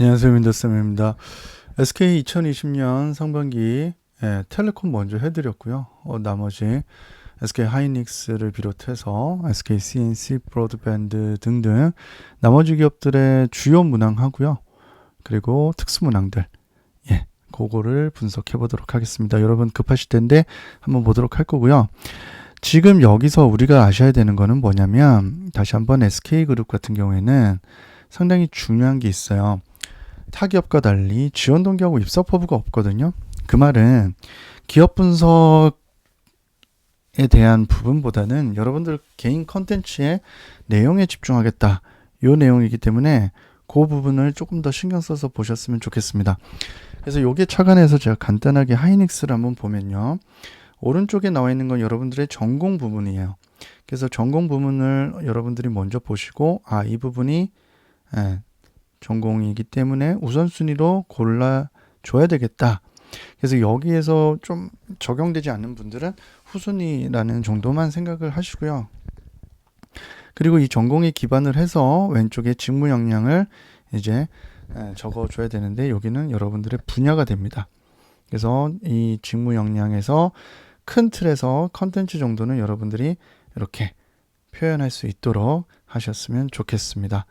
안녕하세요. 윈도우쌤입니다. SK 2020년 상반기 텔레콤 먼저 해드렸고요. 나머지 SK 하이닉스를 비롯해서 SK CNC 브로드밴드 등등 나머지 기업들의 주요 문항하고요. 그리고 특수 문항들 그거를 분석해 보도록 하겠습니다. 여러분 급하실 텐데 한번 보도록 할 거고요. 지금 여기서 우리가 아셔야 되는 거는 뭐냐면 다시 한번 SK그룹 같은 경우에는 상당히 중요한 게 있어요. 타 기업과 달리 지원 동기하고 입사 포부가 없거든요. 그 말은 기업 분석에 대한 부분보다는 여러분들 개인 컨텐츠의 내용에 집중하겠다. 이 내용이기 때문에 그 부분을 조금 더 신경 써서 보셨으면 좋겠습니다. 그래서 요게 착안해서 제가 간단하게 하이닉스를 한번 보면요. 오른쪽에 나와 있는 건 여러분들의 전공 부분이에요. 그래서 전공 부분을 여러분들이 먼저 보시고 이 부분이 전공이기 때문에 우선순위로 골라줘야 되겠다. 그래서 여기에서 좀 적용되지 않는 분들은 후순위라는 정도만 생각을 하시고요. 그리고 이 전공에 기반을 해서 왼쪽에 직무 역량을 이제 적어줘야 되는데 여기는 여러분들의 분야가 됩니다. 그래서 이 직무 역량에서 큰 틀에서 컨텐츠 정도는 여러분들이 이렇게 표현할 수 있도록 하셨으면 좋겠습니다.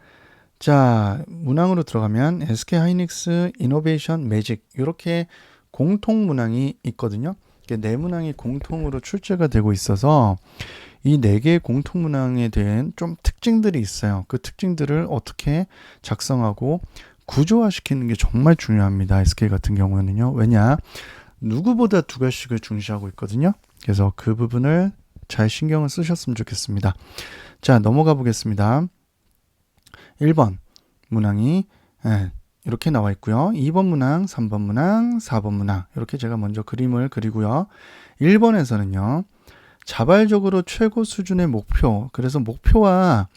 자, 문항으로 들어가면 SK 하이닉스 이노베이션 매직 이렇게 공통 문항이 있거든요. 네 문항이 공통으로 출제가 되고 있어서 이 네 개의 공통 문항에 대한 좀 특징들이 있어요. 그 특징들을 어떻게 작성하고 구조화시키는 게 정말 중요합니다. SK 같은 경우는요. 왜냐? 누구보다 두 가지씩을 중시하고 있거든요. 그래서 그 부분을 잘 신경을 쓰셨으면 좋겠습니다. 자, 넘어가 보겠습니다. 1번 문항이 이렇게 나와 있고요. 2번 문항, 3번 문항, 4번 문항 이렇게 제가 먼저 그림을 그리고요. 1번에서는요. 자발적으로 최고 수준의 목표, 그래서 목표와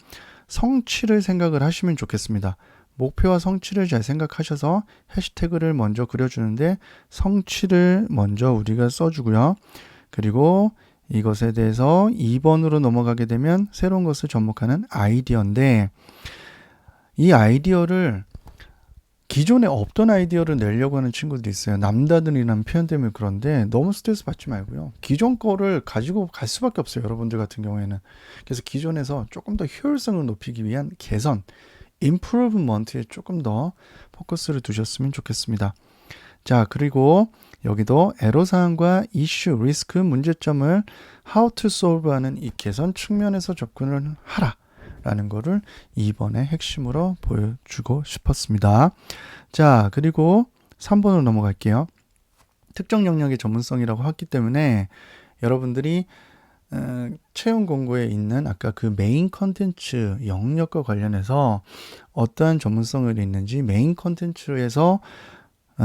성취를 생각을 하시면 좋겠습니다. 목표와 성취를 잘 생각하셔서 해시태그를 먼저 그려주는데 성취를 먼저 우리가 써주고요. 그리고 이것에 대해서 2번으로 넘어가게 되면 새로운 것을 접목하는 아이디어인데 이 아이디어를 기존에 없던 아이디어를 내려고 하는 친구들이 있어요. 남다른이라는 표현 때문에 그런데 너무 스트레스 받지 말고요. 기존 거를 가지고 갈 수밖에 없어요. 여러분들 같은 경우에는. 그래서 기존에서 조금 더 효율성을 높이기 위한 개선, 임프루브먼트에 조금 더 포커스를 두셨으면 좋겠습니다. 자, 그리고 여기도 애로사항과 이슈, 리스크, 문제점을 how to solve 하는 이 개선 측면에서 접근을 하라. 라는 거를 2번의 핵심으로 보여주고 싶었습니다. 자, 그리고 3번으로 넘어갈게요. 특정 영역의 전문성이라고 했기 때문에 여러분들이 채용 공고에 있는 아까 그 메인 컨텐츠 영역과 관련해서 어떠한 전문성을 있는지 메인 컨텐츠에서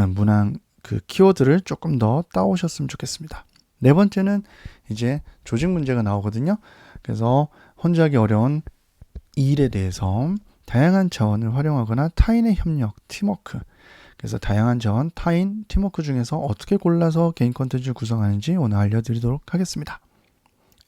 문항 그 키워드를 조금 더 따오셨으면 좋겠습니다. 네 번째는 이제 조직 문제가 나오거든요. 그래서 혼자 하기 어려운 일에 대해서 다양한 자원을 활용하거나 타인의 협력, 팀워크. 그래서 다양한 자원, 타인, 팀워크 중에서 어떻게 골라서 개인 컨텐츠를 구성하는지 오늘 알려드리도록 하겠습니다.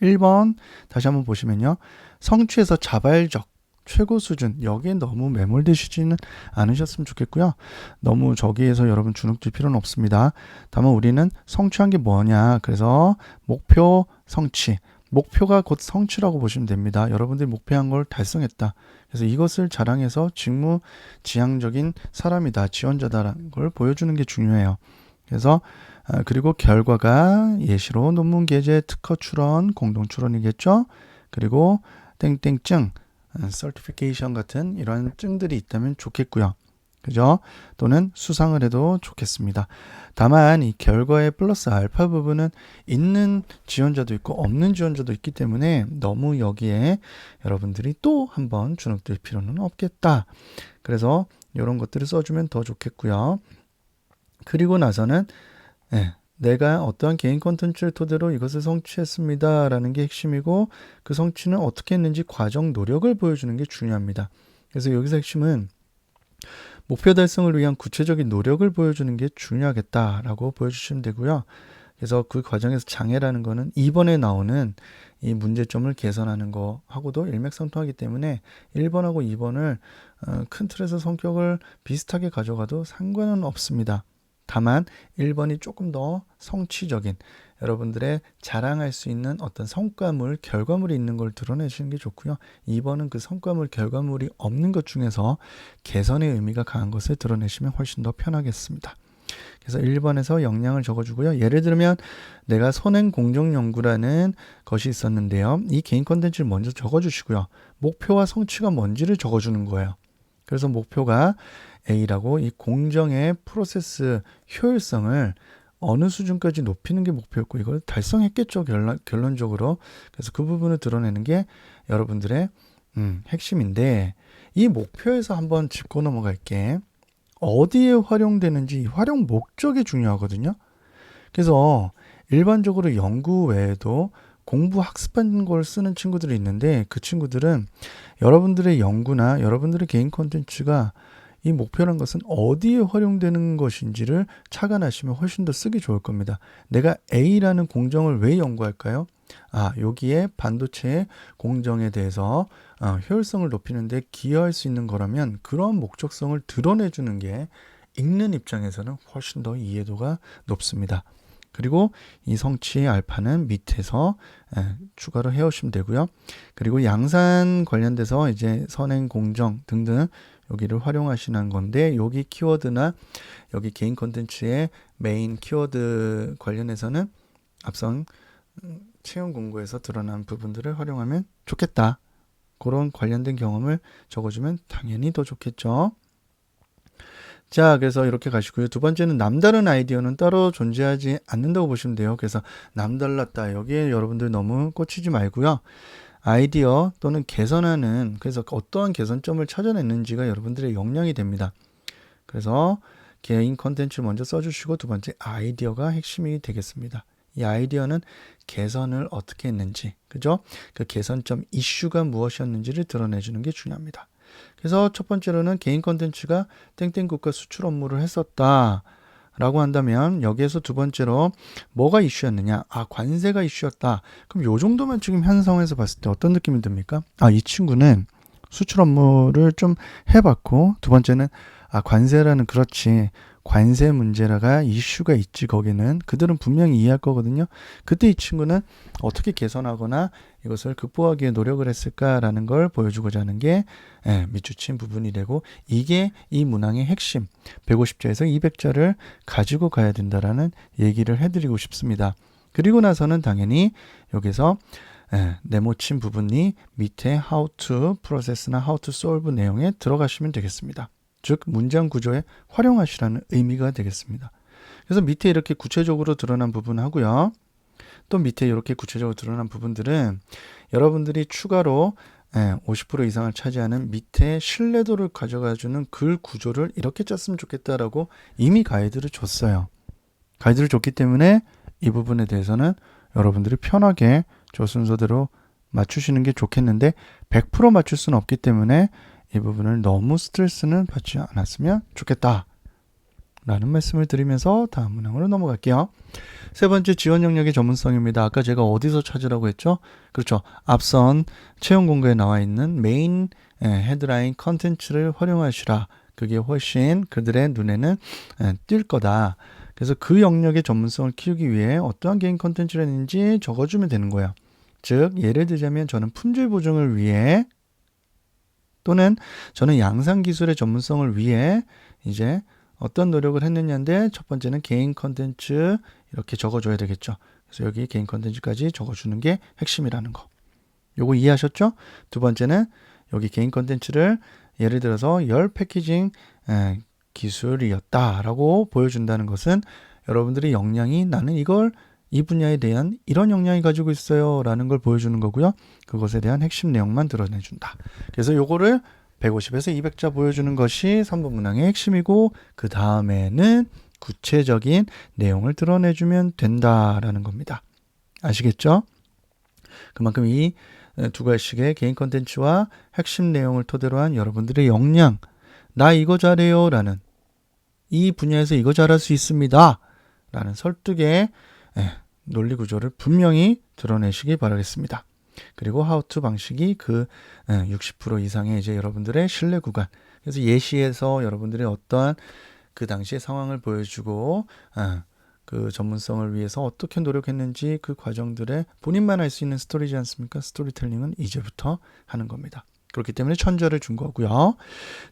1번 다시 한번 보시면요. 성취에서 자발적, 최고 수준 여기에 너무 매몰되시지는 않으셨으면 좋겠고요. 너무 저기에서 여러분 주눅들 필요는 없습니다. 다만 우리는 성취한 게 뭐냐. 그래서 목표 성취. 목표가 곧 성취라고 보시면 됩니다. 여러분들이 목표한 걸 달성했다. 그래서 이것을 자랑해서 직무 지향적인 사람이다. 지원자다라는 걸 보여주는 게 중요해요. 그래서 그리고 결과가 예시로 논문 게재, 특허 출원, 공동 출원이겠죠. 그리고 땡땡증, certification 같은 이런 증들이 있다면 좋겠고요. 그죠? 또는 수상을 해도 좋겠습니다. 다만 이 결과의 플러스 알파 부분은 있는 지원자도 있고 없는 지원자도 있기 때문에 너무 여기에 여러분들이 또 한번 주눅들 필요는 없겠다. 그래서 이런 것들을 써주면 더 좋겠고요. 그리고 나서는 내가 어떠한 개인 콘텐츠를 토대로 이것을 성취했습니다. 라는 게 핵심이고 그 성취는 어떻게 했는지 과정 노력을 보여주는 게 중요합니다. 그래서 여기서 핵심은 목표 달성을 위한 구체적인 노력을 보여주는 게 중요하겠다라고 보여주시면 되고요. 그래서 그 과정에서 장애라는 거는 2번에 나오는 이 문제점을 개선하는 거하고도 일맥상통하기 때문에 1번하고 2번을 큰 틀에서 성격을 비슷하게 가져가도 상관은 없습니다. 다만 1번이 조금 더 성취적인 여러분들의 자랑할 수 있는 어떤 성과물, 결과물이 있는 걸 드러내시는 게 좋고요. 2번은 그 성과물, 결과물이 없는 것 중에서 개선의 의미가 강한 것을 드러내시면 훨씬 더 편하겠습니다. 그래서 1번에서 역량을 적어주고요. 예를 들면 내가 선행공정연구라는 것이 있었는데요. 이 개인 컨텐츠를 먼저 적어주시고요. 목표와 성취가 뭔지를 적어주는 거예요. 그래서 목표가 A라고 이 공정의 프로세스 효율성을 어느 수준까지 높이는 게 목표였고 이걸 달성했겠죠, 결론적으로. 그래서 그 부분을 드러내는 게 여러분들의 핵심인데, 이 목표에서 한번 짚고 넘어갈게. 어디에 활용되는지 활용 목적이 중요하거든요. 그래서 일반적으로 연구 외에도 공부 학습하는 걸 쓰는 친구들이 있는데, 그 친구들은 여러분들의 연구나 여러분들의 개인 콘텐츠가 이 목표란 것은 어디에 활용되는 것인지를 착안하시면 훨씬 더 쓰기 좋을 겁니다. 내가 A라는 공정을 왜 연구할까요? 여기에 반도체의 공정에 대해서 효율성을 높이는 데 기여할 수 있는 거라면 그런 목적성을 드러내주는 게 읽는 입장에서는 훨씬 더 이해도가 높습니다. 그리고 이 성취 알파는 밑에서 추가로 해오시면 되고요. 그리고 양산 관련돼서 이제 선행 공정 등등 여기를 활용하시는 건데, 여기 키워드나 여기 개인 콘텐츠의 메인 키워드 관련해서는 앞선 채용 공고에서 드러난 부분들을 활용하면 좋겠다. 그런 관련된 경험을 적어주면 당연히 더 좋겠죠. 자, 그래서 이렇게 가시고요. 두 번째는 남다른 아이디어는 따로 존재하지 않는다고 보시면 돼요. 그래서 남달랐다, 여기에 여러분들 너무 꽂히지 말고요. 아이디어 또는 개선하는, 그래서 어떠한 개선점을 찾아냈는지가 여러분들의 역량이 됩니다. 그래서 개인 컨텐츠를 먼저 써주시고, 두 번째 아이디어가 핵심이 되겠습니다. 이 아이디어는 개선을 어떻게 했는지, 그죠? 그 개선점 이슈가 무엇이었는지를 드러내주는 게 중요합니다. 그래서 첫 번째로는 개인 컨텐츠가 땡땡 국가 수출 업무를 했었다 라고 한다면, 여기에서 두 번째로 뭐가 이슈였느냐? 관세가 이슈였다. 그럼 요 정도만 지금 현상에서 봤을 때 어떤 느낌이 듭니까? 이 친구는 수출 업무를 좀 해봤고, 두 번째는 관세라는, 그렇지, 관세 문제라가 이슈가 있지, 거기는 그들은 분명히 이해할 거거든요. 그때 이 친구는 어떻게 개선하거나 이것을 극복하기 위해 노력을 했을까라는 걸 보여주고자 하는 게 밑줄친 부분이 되고, 이게 이 문항의 핵심 150자에서 200자를 가지고 가야 된다라는 얘기를 해드리고 싶습니다. 그리고 나서는 당연히 여기서 네모친 부분이 밑에 how to process나 how to solve 내용에 들어가시면 되겠습니다. 즉 문장 구조에 활용하시라는 의미가 되겠습니다. 그래서 밑에 이렇게 구체적으로 드러난 부분 하고요. 또 밑에 이렇게 구체적으로 드러난 부분들은 여러분들이 추가로 50% 이상을 차지하는 밑에 신뢰도를 가져가주는 글 구조를 이렇게 짰으면 좋겠다라고 이미 가이드를 줬어요. 가이드를 줬기 때문에 이 부분에 대해서는 여러분들이 편하게 저 순서대로 맞추시는 게 좋겠는데, 100% 맞출 수는 없기 때문에 이 부분을 너무 스트레스는 받지 않았으면 좋겠다 라는 말씀을 드리면서 다음 문항으로 넘어갈게요. 세 번째, 지원 영역의 전문성입니다. 아까 제가 어디서 찾으라고 했죠? 그렇죠. 앞선 채용 공고에 나와 있는 메인 헤드라인 컨텐츠를 활용하시라. 그게 훨씬 그들의 눈에는 띌 거다. 그래서 그 영역의 전문성을 키우기 위해 어떠한 개인 컨텐츠를 했는지 적어주면 되는 거예요. 즉 예를 들자면 저는 품질 보증을 위해, 또는 저는 양산 기술의 전문성을 위해 이제 어떤 노력을 했느냐인데, 첫 번째는 개인 컨텐츠 이렇게 적어줘야 되겠죠. 그래서 여기 개인 컨텐츠까지 적어주는 게 핵심이라는 거. 요거 이해하셨죠? 두 번째는 여기 개인 컨텐츠를 예를 들어서 열 패키징 기술이었다라고 보여준다는 것은 여러분들의 역량이, 나는 이 분야에 대한 이런 역량이 가지고 있어요 라는 걸 보여주는 거고요. 그것에 대한 핵심 내용만 드러내준다. 그래서 요거를 150에서 200자 보여주는 것이 3번 문항의 핵심이고, 그 다음에는 구체적인 내용을 드러내주면 된다라는 겁니다. 아시겠죠? 그만큼 이 두 가지씩의 개인 컨텐츠와 핵심 내용을 토대로 한 여러분들의 역량, 나 이거 잘해요 라는, 이 분야에서 이거 잘할 수 있습니다 라는 설득의 논리 구조를 분명히 드러내시기 바라겠습니다. 그리고 how to 방식이 그 60% 이상의 이제 여러분들의 신뢰 구간. 그래서 예시에서 여러분들의 어떠한 그 당시의 상황을 보여주고 그 전문성을 위해서 어떻게 노력했는지 그 과정들에 본인만 알 수 있는 스토리지 않습니까? 스토리텔링은 이제부터 하는 겁니다. 그렇기 때문에 천절을 준 거고요.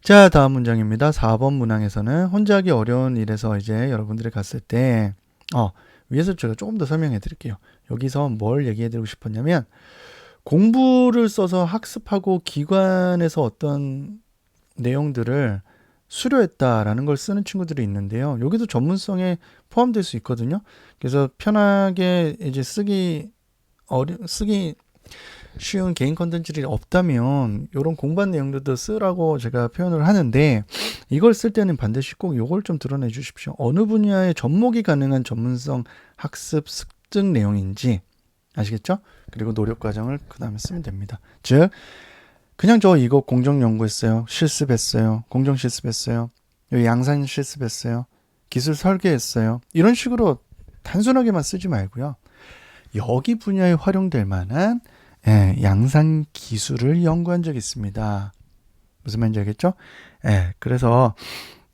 자, 다음 문장입니다. 4번 문항에서는 혼자 하기 어려운 일에서 이제 여러분들이 갔을 때 위에서 제가 조금 더 설명해 드릴게요. 여기서 뭘 얘기해 드리고 싶었냐면 공부를 써서 학습하고 기관에서 어떤 내용들을 수료했다라는 걸 쓰는 친구들이 있는데요. 여기도 전문성에 포함될 수 있거든요. 그래서 편하게 이제 쓰기 쉬운 개인 컨텐츠들이 없다면 이런 공부한 내용들도 쓰라고 제가 표현을 하는데 이걸 쓸 때는 반드시 꼭 이걸 좀 드러내 주십시오. 어느 분야에 접목이 가능한 전문성 학습 습득 내용인지 아시겠죠? 그리고 노력 과정을 그 다음에 쓰면 됩니다. 즉 그냥 저 이거 공정 연구했어요. 실습했어요. 공정 실습했어요. 양산 실습했어요. 기술 설계했어요. 이런 식으로 단순하게만 쓰지 말고요. 여기 분야에 활용될 만한 양산 기술을 연구한 적이 있습니다. 무슨 말인지 알겠죠? 그래서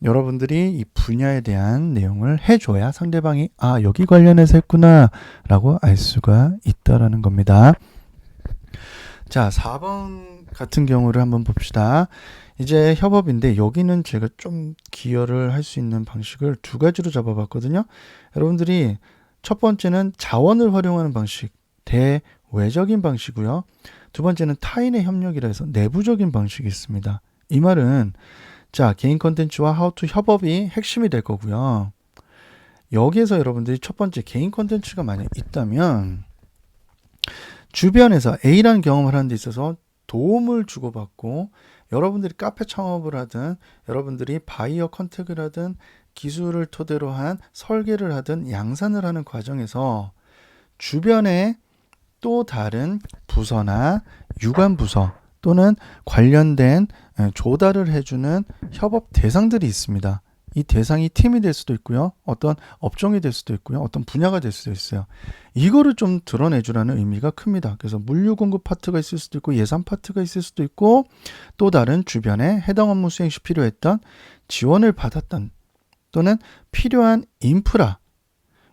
여러분들이 이 분야에 대한 내용을 해줘야 상대방이 여기 관련해서 했구나 라고 알 수가 있다라는 겁니다. 자, 4번 같은 경우를 한번 봅시다. 이제 협업인데 여기는 제가 좀 기여를 할 수 있는 방식을 두 가지로 잡아봤거든요. 여러분들이 첫 번째는 자원을 활용하는 방식, 대외적인 방식이고요. 두 번째는 타인의 협력이라 해서 내부적인 방식이 있습니다. 이 말은 자, 개인 컨텐츠와 하우투 협업이 핵심이 될 거고요. 여기에서 여러분들이 첫 번째 개인 컨텐츠가 만약 있다면 주변에서 A라는 경험을 하는 데 있어서 도움을 주고받고 여러분들이 카페 창업을 하든 여러분들이 바이어 컨택을 하든 기술을 토대로 한 설계를 하든 양산을 하는 과정에서 주변에 또 다른 부서나 유관 부서 또는 관련된 조달을 해주는 협업 대상들이 있습니다. 이 대상이 팀이 될 수도 있고요. 어떤 업종이 될 수도 있고요. 어떤 분야가 될 수도 있어요. 이거를 좀 드러내주라는 의미가 큽니다. 그래서 물류 공급 파트가 있을 수도 있고 예산 파트가 있을 수도 있고 또 다른 주변에 해당 업무 수행 시 필요했던 지원을 받았던 또는 필요한 인프라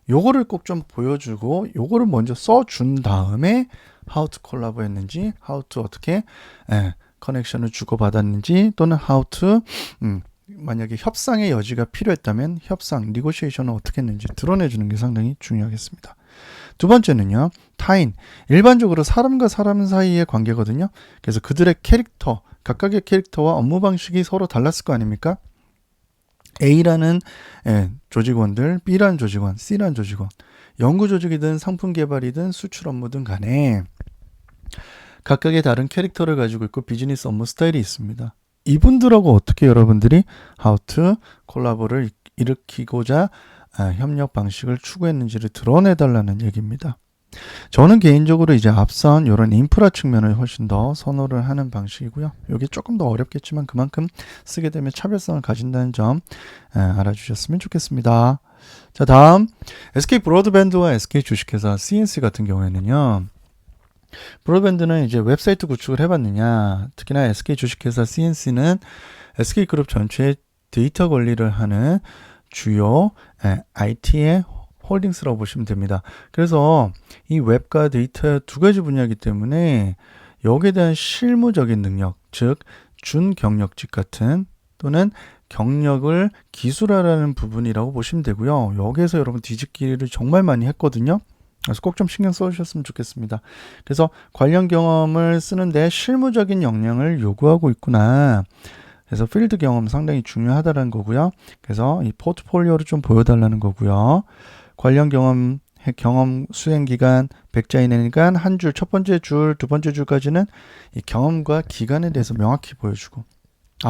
요거를 꼭 좀 보여주고 요거를 먼저 써준 다음에 how to 콜라보 했는지 how to 어떻게 커넥션을 주고받았는지 또는 how to 만약에 협상의 여지가 필요했다면 협상, 니고시에이션을 어떻게 했는지 드러내주는 게 상당히 중요하겠습니다. 두 번째는요. 타인, 일반적으로 사람과 사람 사이의 관계거든요. 그래서 그들의 캐릭터, 각각의 캐릭터와 업무 방식이 서로 달랐을 거 아닙니까? A라는 조직원들, B라는 조직원, C라는 조직원, 연구 조직이든 상품 개발이든 수출 업무든 간에 각각의 다른 캐릭터를 가지고 있고 비즈니스 업무 스타일이 있습니다. 이분들하고 어떻게 여러분들이 how to 콜라보를 일으키고자 협력 방식을 추구했는지를 드러내달라는 얘기입니다. 저는 개인적으로 이제 앞선 이런 인프라 측면을 훨씬 더 선호를 하는 방식이고요. 여기 조금 더 어렵겠지만 그만큼 쓰게 되면 차별성을 가진다는 점 알아주셨으면 좋겠습니다. 자, 다음 SK 브로드밴드와 SK 주식회사 CNC 같은 경우에는요. 브로드밴드는 이제 웹사이트 구축을 해봤느냐, 특히나 SK 주식회사 CNC는 SK그룹 전체의 데이터 관리를 하는 주요 IT의 홀딩스라고 보시면 됩니다. 그래서 이 웹과 데이터 두 가지 분야이기 때문에 여기에 대한 실무적인 능력, 즉 준경력직 같은 또는 경력을 기술화라는 부분이라고 보시면 되고요. 여기에서 여러분 뒤집기를 정말 많이 했거든요. 그래서 꼭 좀 신경 써주셨으면 좋겠습니다. 그래서 관련 경험을 쓰는데 실무적인 역량을 요구하고 있구나. 그래서 필드 경험 상당히 중요하다는 거고요. 그래서 이 포트폴리오를 좀 보여달라는 거고요. 관련 경험 수행 기간 100자 이내니까 한 줄, 첫 번째 줄, 두 번째 줄까지는 이 경험과 기간에 대해서 명확히 보여주고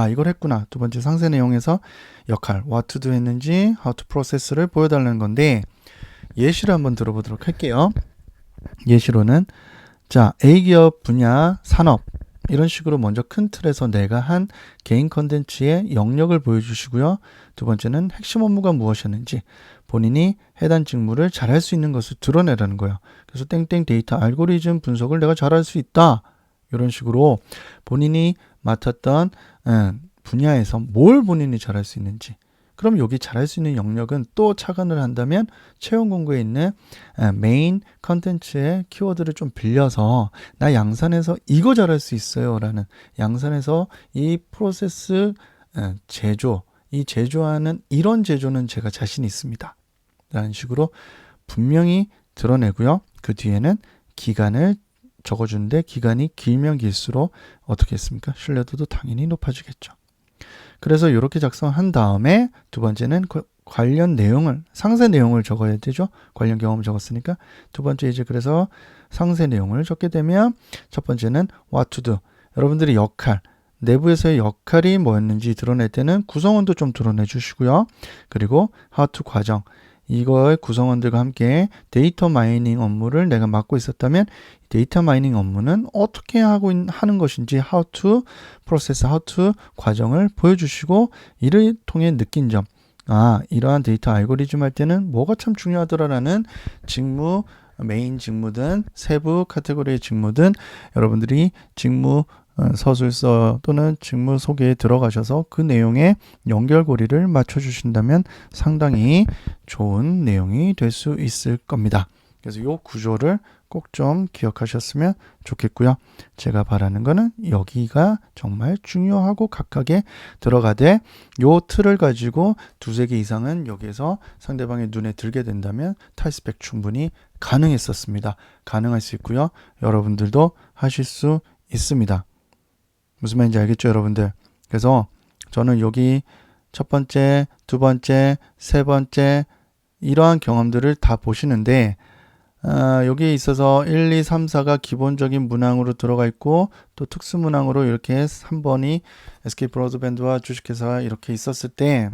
이걸 했구나. 두 번째 상세 내용에서 역할, what to do 했는지, how to process를 보여달라는 건데 예시를 한번 들어보도록 할게요. 예시로는 자, A기업 분야 산업 이런 식으로 먼저 큰 틀에서 내가 한 개인 컨텐츠의 영역을 보여주시고요. 두 번째는 핵심 업무가 무엇이었는지 본인이 해당 직무를 잘할 수 있는 것을 드러내라는 거예요. 그래서 땡땡 데이터 알고리즘 분석을 내가 잘할 수 있다. 이런 식으로 본인이 맡았던 분야에서 뭘 본인이 잘할 수 있는지, 그럼 여기 잘할 수 있는 영역은 또 차관을 한다면 채용 공고에 있는 메인 컨텐츠의 키워드를 좀 빌려서 나 양산에서 이거 잘할 수 있어요 라는, 양산에서 이 프로세스 제조, 이 제조하는 이런 제조는 제가 자신 있습니다 라는 식으로 분명히 드러내고요. 그 뒤에는 기간을 적어주는데 기간이 길면 길수록 어떻게 했습니까? 신뢰도도 당연히 높아지겠죠. 그래서 이렇게 작성한 다음에 두 번째는 관련 내용을, 상세 내용을 적어야 되죠. 관련 경험을 적었으니까. 두 번째 이제 그래서 상세 내용을 적게 되면 첫 번째는 what to do. 여러분들의 역할, 내부에서의 역할이 뭐였는지 드러낼 때는 구성원도 좀 드러내 주시고요. 그리고 how to 과정. 이거의 구성원들과 함께 데이터 마이닝 업무를 내가 맡고 있었다면 데이터 마이닝 업무는 어떻게 하는 것인지 how to 프로세스, how to 과정을 보여주시고 이를 통해 느낀 점, 이러한 데이터 알고리즘 할 때는 뭐가 참 중요하더라라는 직무, 메인 직무든 세부 카테고리의 직무든 여러분들이 직무 서술서 또는 직무 소개에 들어가셔서 그 내용에 연결고리를 맞춰주신다면 상당히 좋은 내용이 될 수 있을 겁니다. 그래서 이 구조를 꼭 좀 기억하셨으면 좋겠고요. 제가 바라는 거는 여기가 정말 중요하고 각각에 들어가되 이 틀을 가지고 두세 개 이상은 여기에서 상대방의 눈에 들게 된다면 탈스펙 충분히 가능했었습니다. 가능할 수 있고요. 여러분들도 하실 수 있습니다. 무슨 말인지 알겠죠, 여러분들? 그래서 저는 여기 첫 번째, 두 번째, 세 번째 이러한 경험들을 다 보시는데 여기에 있어서 1, 2, 3, 4가 기본적인 문항으로 들어가 있고 또 특수 문항으로 이렇게 3번이 SK 브로드밴드와 주식회사가 이렇게 있었을 때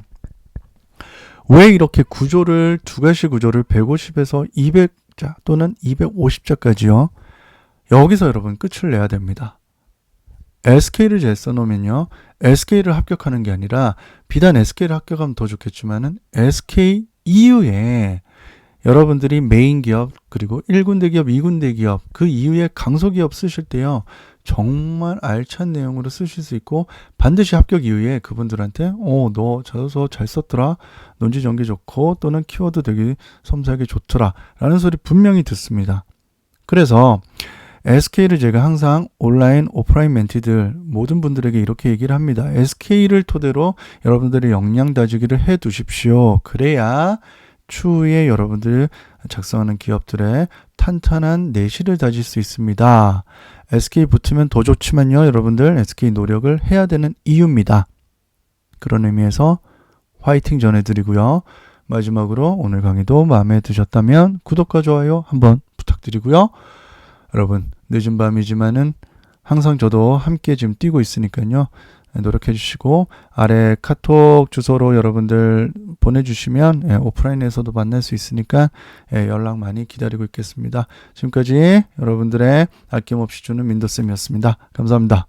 왜 이렇게 구조를 두 가지 구조를 150에서 200자 또는 250자까지요? 여기서 여러분 끝을 내야 됩니다. SK를 잘 써놓으면요. SK를 합격하는 게 아니라 비단 SK를 합격하면 더 좋겠지만은 SK 이후에 여러분들이 메인 기업 그리고 1군데 기업, 2군데 기업 그 이후에 강소기업 쓰실 때요. 정말 알찬 내용으로 쓰실 수 있고 반드시 합격 이후에 그분들한테 너 자소서 잘 썼더라. 논지 전개 좋고 또는 키워드 되게 섬세하게 좋더라. 라는 소리 분명히 듣습니다. 그래서 SK를 제가 항상 온라인, 오프라인 멘티들 모든 분들에게 이렇게 얘기를 합니다. SK를 토대로 여러분들의 역량 다지기를 해 두십시오. 그래야 추후에 여러분들 작성하는 기업들의 탄탄한 내실을 다질 수 있습니다. SK 붙으면 더 좋지만요. 여러분들 SK 노력을 해야 되는 이유입니다. 그런 의미에서 화이팅 전해드리고요. 마지막으로 오늘 강의도 마음에 드셨다면 구독과 좋아요 한번 부탁드리고요. 여러분 늦은 밤이지만은 항상 저도 함께 지금 뛰고 있으니까요. 노력해 주시고 아래 카톡 주소로 여러분들 보내주시면 오프라인에서도 만날 수 있으니까 연락 많이 기다리고 있겠습니다. 지금까지 여러분들의 아낌없이 주는 민도쌤이었습니다. 감사합니다.